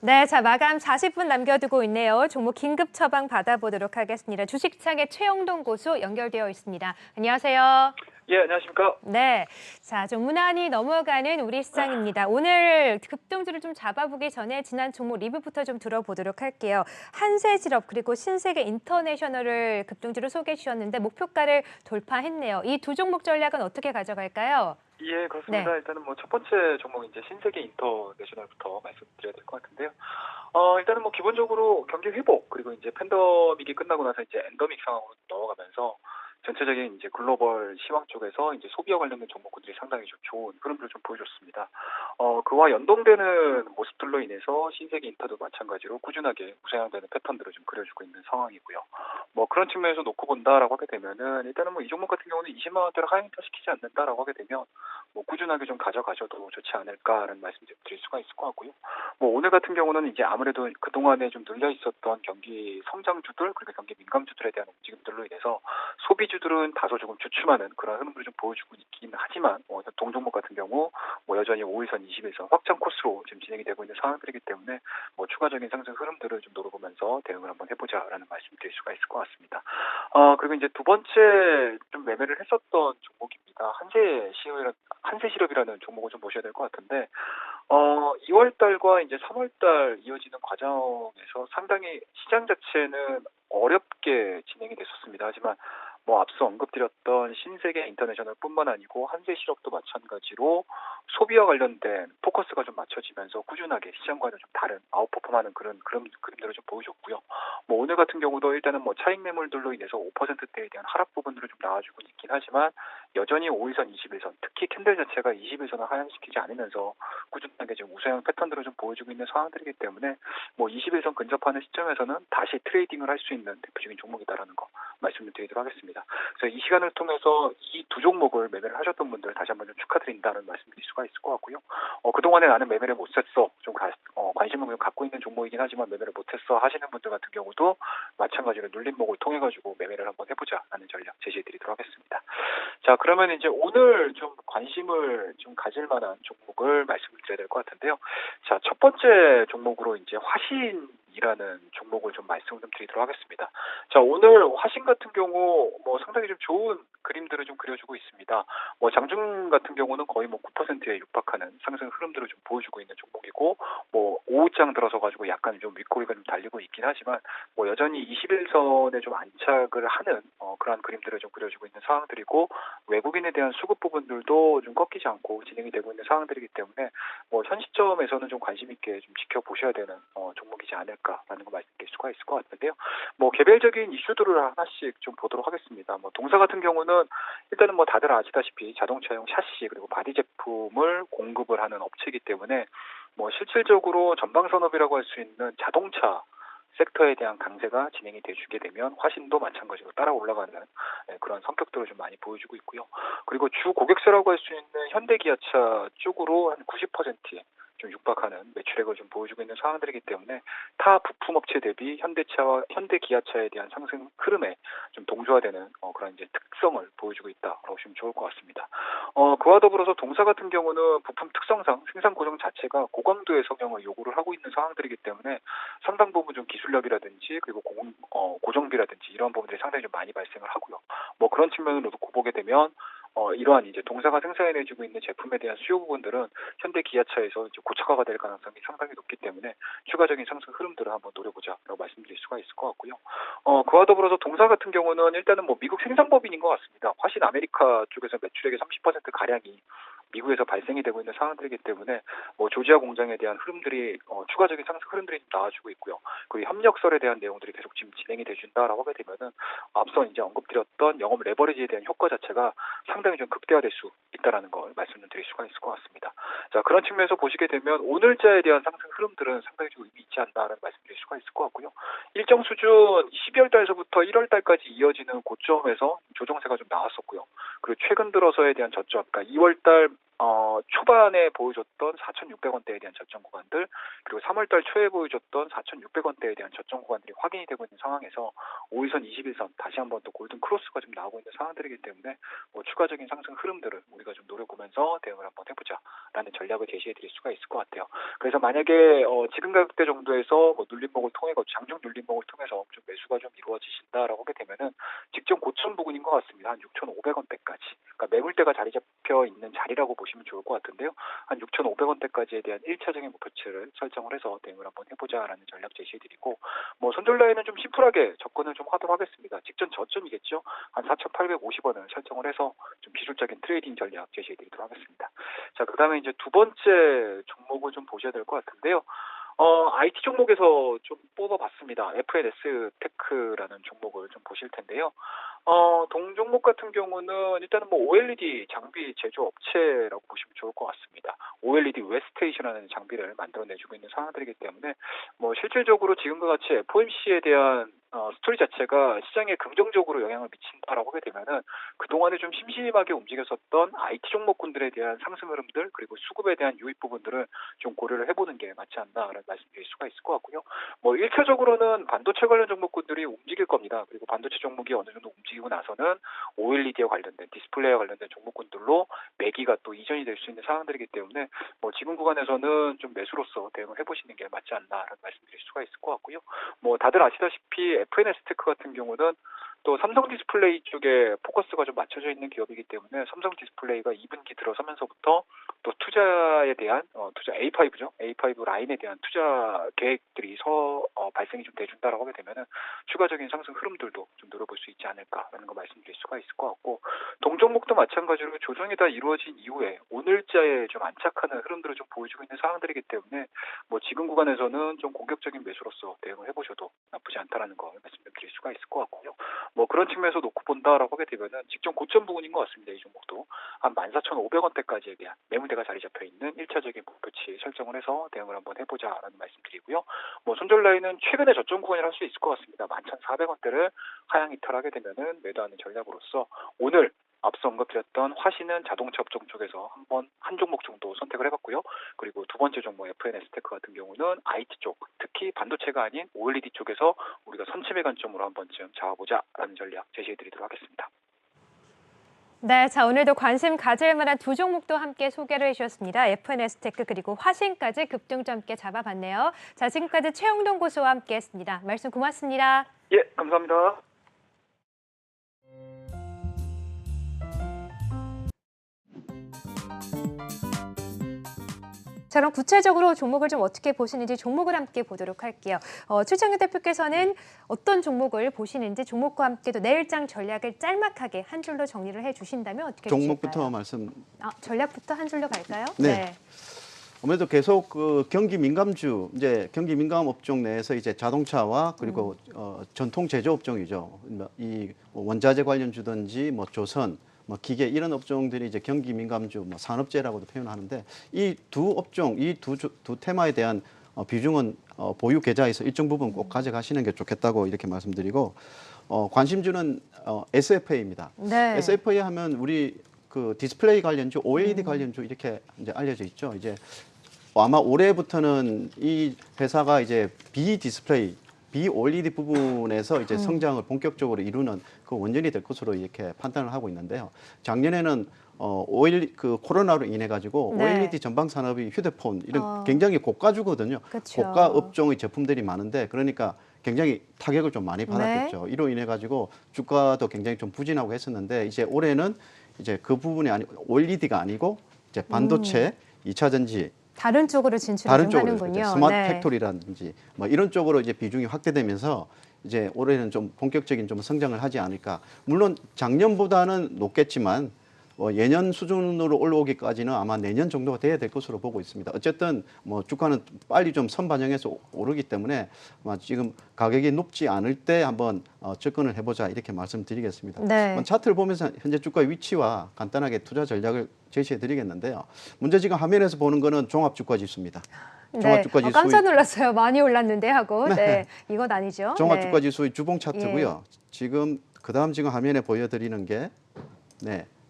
네, 자, 마감 40분 남겨두고 있네요. 종목 긴급 처방 받아보도록 하겠습니다. 주식창의 최영동 고수 연결되어 있습니다. 안녕하세요. 예, 안녕하십니까? 네, 자, 좀 무난히 넘어가는 우리 시장입니다. 오늘 급등주를 좀 잡아보기 전에 지난 종목 리뷰부터 좀 들어보도록 할게요. 한세실업 그리고 신세계 인터내셔널을 급등주로 소개해 주셨는데 목표가를 돌파했네요. 이 두 종목 전략은 어떻게 가져갈까요? 예, 네. 그렇습니다. 일단은 첫 번째 종목 이제 신세계 인터내셔널부터 말씀드려야 될 것 같은데요. 일단은 기본적으로 경기 회복 그리고 이제 팬데믹이 끝나고 나서 이제 엔더믹 상황으로 넘어가면서 전체적인 이제 글로벌 시황 쪽에서 이제 소비와 관련된 종목군들이 상당히 좀 좋은 흐름들을 좀 보여줬습니다. 그와 연동되는 모습들로 인해서 신세계 인터도 마찬가지로 꾸준하게 우상향되는 패턴들을 좀 그려주고 있는 상황이고요. 그런 측면에서 놓고 본다라고 하게 되면은 일단은 이 종목 같은 경우는 20만 원대를 하향타 시키지 않는다라고 하게 되면 꾸준하게 좀 가져가셔도 좋지 않을까라는 말씀을 드릴 수가 있을 것 같고요. 오늘 같은 경우는 이제 아무래도 그동안에 좀 눌려 있었던 경기 성장주들 그리고 경기 민감주들에 대한 움직임들로 인해서 소비주들은 다소 조금 주춤하는 그런 흐름들을 좀 보여주고 있긴 하지만 동종목 같은 경우 여전히 5일선, 20일선 확장 코스로 지금 진행이 되고 있는 상황들이기 때문에 추가적인 상승 흐름들을 좀 노려보면서 대응을 한번 해보자라는 말씀드릴 수가 있을 것 같습니다. 그리고 이제 두 번째 좀 매매를 했었던 종목입니다. 한세실업이라는 종목을 좀 보셔야 될 것 같은데 2월 달과 이제 3월 달 이어지는 과정에서 상당히 시장 자체는 어렵게 진행이 됐었습니다. 하지만 앞서 언급드렸던 신세계 인터내셔널뿐만 아니고 한세실업도 마찬가지로 소비와 관련된 포커스가 좀 맞춰지면서 꾸준하게 시장과는 좀 다른 아웃퍼폼하는 그런 그림들을 좀 보여줬고요. 오늘 같은 경우도 일단은 차익 매물들로 인해서 5%대에 대한 하락 부분들을 좀 나와주고 있긴 하지만 여전히 5일선, 21선, 특히 캔들 자체가 21선을 하향시키지 않으면서 꾸준하게 좀 우상향 패턴들을 좀 보여주고 있는 상황들이기 때문에 21선 근접하는 시점에서는 다시 트레이딩을 할 수 있는 대표적인 종목이다라는 거 말씀을 드리도록 하겠습니다. 그래서 이 시간을 통해서 이 두 종목을 매매를 하셨던 분들 다시 한번 좀 축하드린다는 말씀드릴 수가 있을 것 같고요. 그동안에 나는 매매를 못했어. 관심을 좀 갖고 있는 종목이긴 하지만 매매를 못했어 하시는 분들 같은 경우도 마찬가지로 눌림목을 통해 가지고 매매를 한번 해보자라는 전략 제시해드리도록 하겠습니다. 자, 그러면 이제 오늘 좀 관심을 좀 가질 만한 종목을 말씀을 드려야 될 것 같은데요. 자, 첫 번째 종목으로 이제 화신이라는 종목을 좀 말씀을 좀 드리도록 하겠습니다. 자, 오늘 화신 같은 경우 상당히 좀 좋은 그림들을 좀 그려주고 있습니다. 장중 같은 경우는 거의 9%에 육박하는 상승 흐름들을 좀 보여주고 있는 종목이고 오후장 들어서 가지고 약간 좀 윗꼬리가 좀 달리고 있긴 하지만 여전히 21선에 좀 안착을 하는 그러한 그림들을 좀 그려주고 있는 상황들이고 외국인에 대한 수급 부분들도 좀 꺾이지 않고 진행이 되고 있는 상황들이기 때문에 현 시점에서는 좀 관심 있게 좀 지켜보셔야 되는 종목이지 않을까라는 거 말씀드릴 수가 있을 것 같은데요. 개별적인 이슈들을 하나씩 좀 보도록 하겠습니다. 동사 같은 경우는 일단은 다들 아시다시피 자동차용 샤시 그리고 바디 제품을 공급을 하는 업체이기 때문에 실질적으로 전방 산업이라고 할 수 있는 자동차 섹터에 대한 강세가 진행이 돼주게 되면 화신도 마찬가지로 따라 올라가는 그런 성격들을 좀 많이 보여주고 있고요. 그리고 주 고객사라고 할 수 있는 현대기아차 쪽으로 한 90%에 좀 육박하는 매출액을 좀 보여주고 있는 상황들이기 때문에 타 부품업체 대비 현대기아차에 대한 상승 흐름에 좀 동조화되는 그런 이제 특성을 보여주고 있다라고 보시면 좋을 것 같습니다. 그와 더불어서 동사 같은 경우는 부품 특성상 생산 고정 자체가 고강도의 성형을 요구를 하고 있는 상황들이기 때문에 상당 부분 좀 기술력이라든지 그리고 고정비라든지 이런 부분들이 상당히 좀 많이 발생을 하고요. 그런 측면으로 놓고 보게 되면 이러한 이제 동사가 생산해내주고 있는 제품에 대한 수요 부분들은 현대 기아차에서 이제 고착화가 될 가능성이 상당히 높기 때문에 추가적인 상승 흐름들을 한번 노려보자라고 말씀드릴 수가 있을 것 같고요. 그와 더불어서 동사 같은 경우는 일단은 미국 생산법인인 것 같습니다. 화신 아메리카 쪽에서 매출액의 30% 가량이 미국에서 발생이 되고 있는 상황들이기 때문에 조지아 공장에 대한 흐름들이 추가적인 상승 흐름들이 나와주고 있고요. 그리고 협력설에 대한 내용들이 계속 지금 진행이 돼준다라고 하게 되면은 앞서 이제 언급드렸던 영업 레버리지에 대한 효과 자체가 상당히 좀 극대화될 수 있다라는 걸 말씀을 드릴 수가 있을 것 같습니다. 자, 그런 측면에서 보시게 되면 오늘자에 대한 상승 흐름들은 상당히 좀 의미 있지 않나라는 말씀드릴 수가 있을 것 같고요. 일정 수준 12월 달서부터 1월 달까지 이어지는 고점에서 조정세가 좀 나왔었고요. 그리고 최근 들어서에 대한 저점, 그러니까 2월 달 초반에 보여줬던 4,600원대에 대한 저점 구간들, 그리고 3월달 초에 보여줬던 4,600원대에 대한 저점 구간들이 확인이 되고 있는 상황에서 5일선, 21선 다시 한번 또 골든 크로스가 좀 나오고 있는 상황들이기 때문에 뭐 추가적인 상승 흐름들을 우리가 좀 노려보면서 대응을 한번 해보자라는 전략을 제시해드릴 수가 있을 것 같아요. 그래서 만약에 지금 가격대 정도에서 뭐 눌림목을 통해 장중 눌림목을 통해서 좀 매수가 좀 이루어지신다라고 하게 되면은 직전 고점 부근인 것 같습니다. 한 6,500원대까지. 그러니까 매물대가 자리 잡혀 있는 자리라고 보시면 좋을 것 같은데요. 한 6,500원대까지에 대한 1차적인 목표치를 설정을 해서 대응을 한번 해보자라는 전략 제시해드리고, 뭐 손절 라인은 좀 심플하게 접근을 좀 하도록 하겠습니다. 직전 저점이겠죠. 한 4,850원을 설정을 해서 좀 기술적인 트레이딩 전략 제시해드리도록 하겠습니다. 자, 그다음에 이제 두 번째 종목을 좀 보셔야 될 것 같은데요. IT 종목에서 좀 뽑아봤습니다. FNS 테크라는 종목을 좀 보실 텐데요. 동 종목 같은 경우는 일단은 뭐 OLED 장비 제조업체라고 보시면 좋을 것 같습니다. OLED 웨스테이션이라는 장비를 만들어내주고 있는 상황들이기 때문에 뭐 실질적으로 지금과 같이 FOMC에 대한 스토리 자체가 시장에 긍정적으로 영향을 미친다라고 하게 되면은 그동안에 좀 심심하게 움직였었던 IT 종목군들에 대한 상승 흐름들, 그리고 수급에 대한 유입 부분들을 좀 고려를 해보는 게 맞지 않나라는 말씀드릴 수가 있을 것 같고요. 뭐 1차적으로는 반도체 관련 종목군들이 움직일 겁니다. 그리고 반도체 종목이 어느 정도 움직이고 나서는 OLED와 관련된 디스플레이와 관련된 종목군들로 매기가 또 이전이 될 수 있는 상황들이기 때문에 뭐 지금 구간에서는 좀 매수로서 대응을 해보시는 게 맞지 않나라는 말씀드릴 수가 있을 것 같고요. 뭐 다들 아시다시피 FNS 테크 같은 경우는 또 삼성 디스플레이 쪽에 포커스가 좀 맞춰져 있는 기업이기 때문에 삼성 디스플레이가 2분기 들어서면서부터 또 투자에 대한 투자 A5죠. A5 라인에 대한 투자 계획들이 발생이 좀 돼준다라고 하게 되면은 추가적인 상승 흐름들도 좀 노려볼 수 있지 않을까라는 거 말씀드릴 수가 있을 것 같고, 동종목도 마찬가지로 조정이 다 이루어진 이후에 오늘자에 좀 안착하는 흐름들을 좀 보여주고 있는 상황들이기 때문에 뭐 지금 구간에서는 좀 공격적인 매수로서 대응을 해보셔도 나쁘지 않다라는 거 말씀드릴 수가 있을 것 같고요. 뭐 그런 측면에서 놓고 본다라고 하게 되면은 직전 고점 부분인 것 같습니다. 이 종목도 한 14,500원대까지에 대한 매물대가 자리 잡혀 있는 1차적인 목표치 설정을 해서 대응을 한번 해보자라는 말씀드리고요. 뭐 손절 라인은 최근에 저점 구간이라 할 수 있을 것 같습니다. 11,400원대를 하향 이탈하게 되면은 매도하는 전략으로서 오늘 앞서 언급드렸던 화신은 자동차 업종 쪽에서 한 종목 정도 선택을 해봤고요. 그리고 두 번째 종목 FNS 테크 같은 경우는 IT 쪽, 특히 반도체가 아닌 OLED 쪽에서 우리가 선침의 관점으로 한 번쯤 잡아보자라는 전략 제시해드리도록 하겠습니다. 네, 자 오늘도 관심 가질 만한 두 종목도 함께 소개를 해주셨습니다. FNS 테크 그리고 화신까지 급등점 함께 잡아봤네요. 자, 지금까지 최영동 고수와 함께했습니다. 말씀 고맙습니다. 예, 감사합니다. 자, 그럼 구체적으로 종목을 좀 어떻게 보시는지 종목을 함께 보도록 할게요. 최창규 대표께서는 어떤 종목을 보시는지 종목과 함께 또 내일장 전략을 짤막하게 한 줄로 정리를 해주신다면 어떻게 종목부터 주실까요? 말씀. 전략부터 한 줄로 갈까요? 네. 아무래도 계속 그 경기 민감주, 이제 경기 민감 업종 내에서 이제 자동차와 그리고 전통 제조 업종이죠. 이 원자재 관련주든지 뭐 조선, 뭐 기계 이런 업종들이 이제 경기 민감주, 뭐 산업재라고도 표현하는데 이 두 업종, 이 두 테마에 대한 비중은 보유 계좌에서 일정 부분 꼭 가져가시는 게 좋겠다고 이렇게 말씀드리고, 관심주는 SFA입니다. 네. SFA 하면 우리 그 디스플레이 관련주, OLED 관련주 이렇게 이제 알려져 있죠. 이제 아마 올해부터는 이 회사가 이제 비디스플레이, 비OLED 부분에서 이제 성장을 본격적으로 이루는 그 원전이 될 것으로 이렇게 판단을 하고 있는데요. 작년에는 그 코로나로 인해 가지고 네. OLED 전방 산업이 휴대폰 이런 굉장히 고가주거든요. 그쵸. 고가 업종의 제품들이 많은데 그러니까 굉장히 타격을 좀 많이 받았겠죠. 이로 인해 가지고 주가도 굉장히 좀 부진하고 했었는데 이제 올해는 이제 그 부분이 OLED가 아니고 이제 반도체, 2차 전지 다른 쪽으로 진출을 다른 좀 쪽으로 하는군요. 스마트 네. 팩토리라든지 뭐 이런 쪽으로 이제 비중이 확대되면서 이제 올해는 좀 본격적인 좀 성장을 하지 않을까. 물론 작년보다는 높겠지만 예년 수준으로 올라오기까지는 아마 내년 정도가 돼야 될 것으로 보고 있습니다. 어쨌든 뭐 주가는 빨리 좀 선반영해서 오르기 때문에 아마 지금 가격이 높지 않을 때 한번 접근을 해보자 이렇게 말씀드리겠습니다. 네. 차트를 보면서 현재 주가의 위치와 간단하게 투자 전략을 제시해드리겠는데요. 문제 지금 화면에서 보는 거는 종합주가지수입니다. 종합주가지수 깜짝 놀랐어요. 많이 올랐는데 하고. 네. 이건 아니죠. 종합주가지수의 주봉 차트고요. 지금 그다음 지금 화면에 보여드리는 게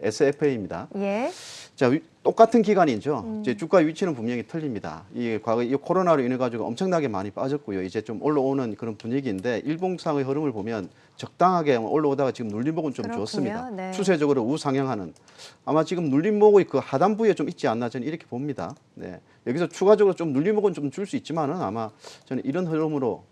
SFA입니다. 예. 자, 똑같은 기간이죠. 이제 주가 위치는 분명히 틀립니다. 이 과거 이 코로나로 인해 가지고 엄청나게 많이 빠졌고요. 이제 좀 올라오는 그런 분위기인데 일봉상의 흐름을 보면 적당하게 올라오다가 지금 눌림목은 좀 그렇군요. 좋습니다. 네. 추세적으로 우상향하는 아마 지금 눌림목의 그 하단부에 좀 있지 않나 저는 이렇게 봅니다. 네. 여기서 추가적으로 좀 눌림목은 좀 줄 수 있지만은 아마 저는 이런 흐름으로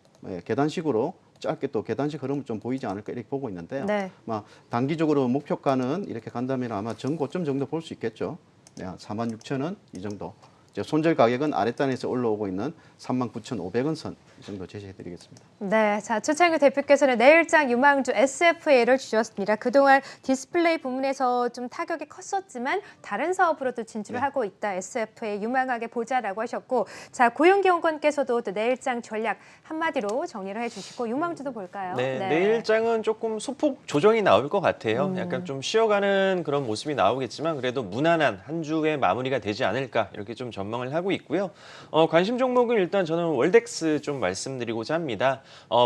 계단식으로 짧게 또 계단식 흐름을 좀 보이지 않을까 이렇게 보고 있는데요. 네. 아마 단기적으로 목표가는 이렇게 간다면 아마 전고점 정도 볼 수 있겠죠. 네, 46,000원 이 정도. 이제 손절 가격은 아랫단에서 올라오고 있는 39,500원 선 이 정도 제시해드리겠습니다. 네, 자 최창규 대표께서는 내일장 유망주 SFA를 주셨습니다. 그동안 디스플레이 부문에서 좀 타격이 컸었지만 다른 사업으로도 진출을 네. 하고 있다. SFA 유망하게 보자라고 하셨고, 자 고용기원권께서도 또 내일장 전략 한마디로 정리를 해주시고 유망주도 볼까요? 네, 내일장은 조금 소폭 조정이 나올 것 같아요. 음. 약간 좀 쉬어가는 그런 모습이 나오겠지만 그래도 무난한 한 주의 마무리가 되지 않을까 이렇게 좀 전망을 하고 있고요. 관심 종목은 일단 저는 월덱스 좀 말씀드리고자 합니다.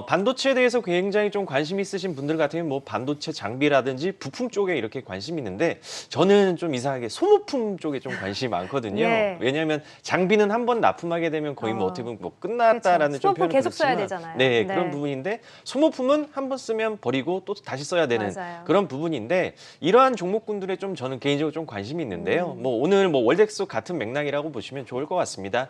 반도체에 대해서 굉장히 좀 관심 있으신 분들 같으면 뭐 반도체 장비라든지 부품 쪽에 이렇게 관심이 있는데 저는 좀 이상하게 소모품 쪽에 좀 관심이 많거든요. 예. 왜냐하면 장비는 한 번 납품하게 되면 거의 뭐 어떻게 보면 뭐 그렇죠. 끝났다라는 좀 소모품 표현을 계속 써야 그렇지만 되잖아요. 네, 네. 그런 부분인데 소모품은 한 번 쓰면 버리고 또 다시 써야 되는 맞아요. 그런 부분인데 이러한 종목군들에 좀 저는 개인적으로 좀 관심이 있는데요. 뭐 오늘 뭐 월덱스 같은 맥락이라고 보시면 좋을 것 같습니다.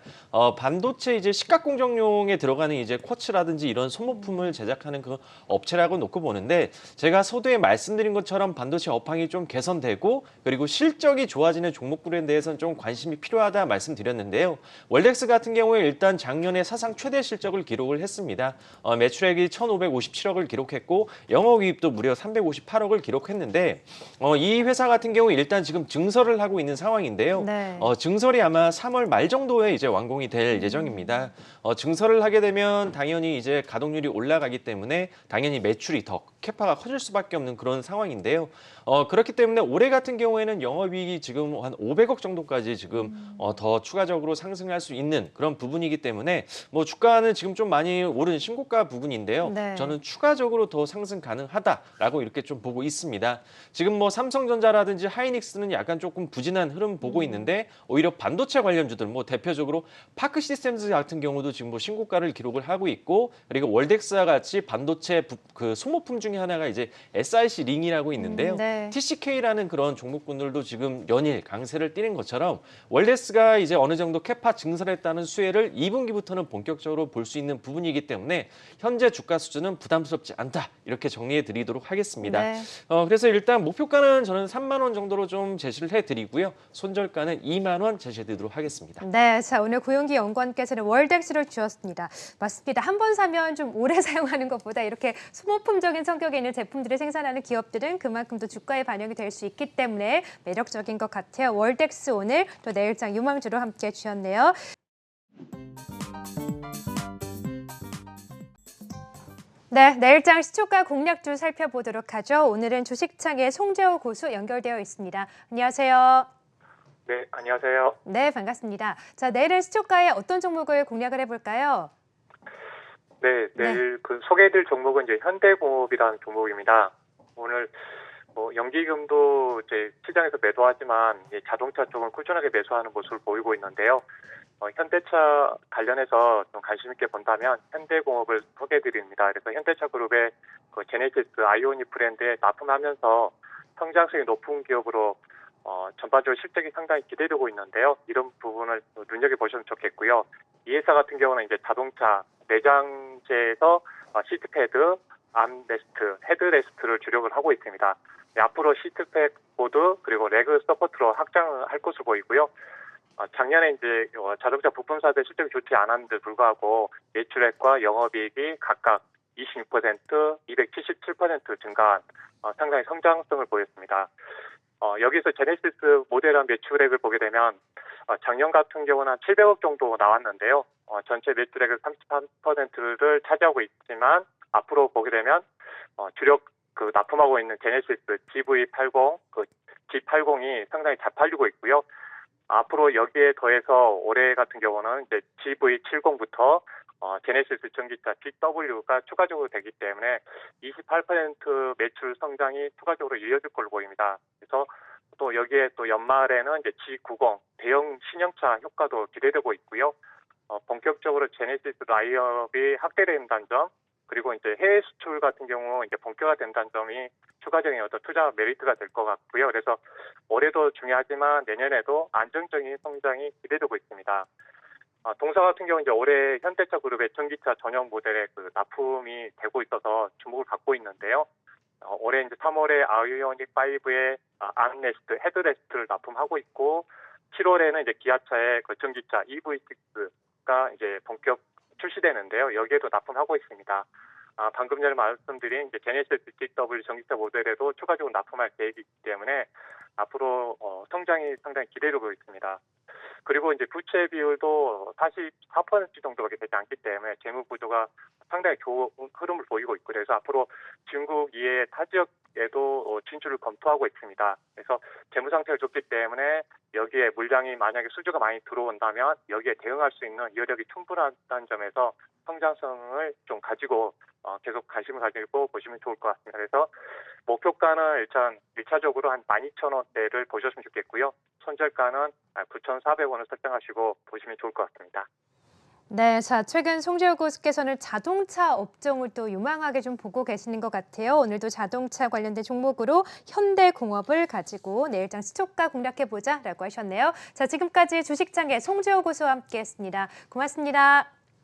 반도체 이제 시각 공정용에 들어가는 이제 쿼츠라든지 이런 소모품을 제작하는 그 업체라고 놓고 보는데 제가 서두에 말씀드린 것처럼 반도체 업황이 좀 개선되고 그리고 실적이 좋아지는 종목군에 대해서는 좀 관심이 필요하다 말씀드렸는데요. 월덱스 같은 경우에 일단 작년에 사상 최대 실적을 기록을 했습니다. 매출액이 1,557억을 기록했고 영업이익도 무려 358억을 기록했는데 이 회사 같은 경우 일단 지금 증설을 하고 있는 상황인데요. 네. 증설이 아마 3월 말 정도에 이제 완공이 될 예정입니다. 증설을 하게 되면 당연히 이제 가동률이 올라가기 때문에 당연히 매출이 더 캐파가 커질 수밖에 없는 그런 상황인데요. 그렇기 때문에 올해 같은 경우에는 영업이익이 지금 한 500억 정도까지 지금 더 추가적으로 상승할 수 있는 그런 부분이기 때문에 뭐 주가는 지금 좀 많이 오른 신고가 부분인데요. 네. 저는 추가적으로 더 상승 가능하다라고 이렇게 좀 보고 있습니다. 지금 뭐 삼성전자라든지 하이닉스는 약간 조금 부진한 흐름 보고 있는데 오히려 반도체 관련주들 뭐 대표적으로 파크 시스템즈 같은 경우도 지금 뭐 신고가를 기록을 하고 있고 그리고 월덱스와 같이 반도체 그 소모품 중에 하나가 이제 SiC 링이라고 있는데요. 네. TCK라는 그런 종목군들도 지금 연일 강세를 띠는 것처럼 월덱스가 이제 어느 정도 캐파 증설했다는 수혜를 2분기부터는 본격적으로 볼 수 있는 부분이기 때문에 현재 주가 수준은 부담스럽지 않다 이렇게 정리해 드리도록 하겠습니다. 네. 그래서 일단 목표가는 저는 3만 원 정도로 좀 제시를 해드리고요. 손절가는 2만 원 제시해 드리도록 하겠습니다. 네, 자 오늘 고용기 연구원께서는 월덱스를 주었습니다. 맞습니다. 한 번 사면 좀 오래 사용하는 것보다 이렇게 소모품적인 성격에 있는 제품들을 생산하는 기업들은 그만큼 더 주가에 반영이 될 수 있기 때문에 매력적인 것 같아요. 월덱스 오늘 또 내일장 유망주로 함께 주셨네요. 네, 내일장 시초가 공략주 살펴보도록 하죠. 오늘은 주식창의 송재호 고수 연결되어 있습니다. 안녕하세요. 네, 안녕하세요. 네, 반갑습니다. 자, 내일은 시초가에 어떤 종목을 공략을 해볼까요? 네, 내일 그 소개해드릴 종목은 이제 현대공업이라는 종목입니다. 오늘 뭐 연기금도 이제 시장에서 매도하지만 이제 자동차 쪽은 꾸준하게 매수하는 모습을 보이고 있는데요. 현대차 관련해서 좀 관심 있게 본다면 현대공업을 소개해드립니다. 그래서 현대차 그룹의 그 제네시스 아이오닉 브랜드에 납품하면서 성장성이 높은 기업으로 전반적으로 실적이 상당히 기대되고 있는데요. 이런 부분을 눈여겨보시면 좋겠고요. 이 회사 같은 경우는 이제 자동차 내장재에서 시트패드, 암레스트, 헤드레스트를 주력을 하고 있습니다. 네, 앞으로 시트패드 보드 그리고 레그 서포트로 확장을 할 것으로 보이고요. 작년에 이제 자동차 부품사들 실적이 좋지 않았는데 불구하고 매출액과 영업이익이 각각 26%, 277% 증가한 상당히 성장성을 보였습니다. 여기서 제네시스 모델한 매출액을 보게 되면 작년 같은 경우는 한 700억 정도 나왔는데요. 전체 매출액의 33%를 차지하고 있지만 앞으로 보게 되면 주력 그 납품하고 있는 제네시스 GV80, 그 G80이 상당히 잘 팔리고 있고요. 앞으로 여기에 더해서 올해 같은 경우는 이제 GV70부터 제네시스 전기차 GW가 추가적으로 되기 때문에 28% 매출 성장이 추가적으로 이어질 걸로 보입니다. 그래서 또 여기에 또 연말에는 이제 G90 대형 신형차 효과도 기대되고 있고요. 본격적으로 제네시스 라이업이 확대된다는 점, 그리고 이제 해외 수출 같은 경우 이제 본격화된다는 점이 추가적인 어떤 투자 메리트가 될 것 같고요. 그래서 올해도 중요하지만 내년에도 안정적인 성장이 기대되고 있습니다. 동사 같은 경우 이제 올해 현대차 그룹의 전기차 전용 모델의 그 납품이 되고 있어서 주목을 받고 있는데요. 올해 이제 3월에 아이오닉 5의 암레스트, 헤드레스트를 납품하고 있고, 7월에는 이제 기아차의 그 전기차 EV6가 이제 본격 출시되는데요. 여기에도 납품하고 있습니다. 방금 전에 말씀드린 이제 제네시스 GW 전기차 모델에도 추가적으로 납품할 계획이기 때문에 앞으로 성장이 상당히 기대되고 있습니다. 그리고 이제 부채 비율도 44% 정도밖에 되지 않기 때문에 재무 구조가 상당히 좋은 흐름을 보이고 있고, 그래서 앞으로 중국 이외 타 지역에도 진출을 검토하고 있습니다. 그래서 재무 상태가 좋기 때문에 여기에 물량이 만약에 수주가 많이 들어온다면 여기에 대응할 수 있는 여력이 충분하다는 점에서 성장성을 좀 가지고 계속 관심을 가지고 보시면 좋을 것 같습니다. 그래서 목표가는 일단 1차적으로 한 12,000원대를 보셨으면 좋겠고요. 손절가는 9,400원을 설정하시고 보시면 좋을 것 같습니다. 네, 자, 최근 송재호 교수께서는 자동차 업종을 또 유망하게 좀 보고 계시는 것 같아요. 오늘도 자동차 관련된 종목으로 현대공업을 가지고 내일장 시초가 공략해보자라고 하셨네요. 자, 지금까지 주식장의 송재호 교수와 함께했습니다. 고맙습니다.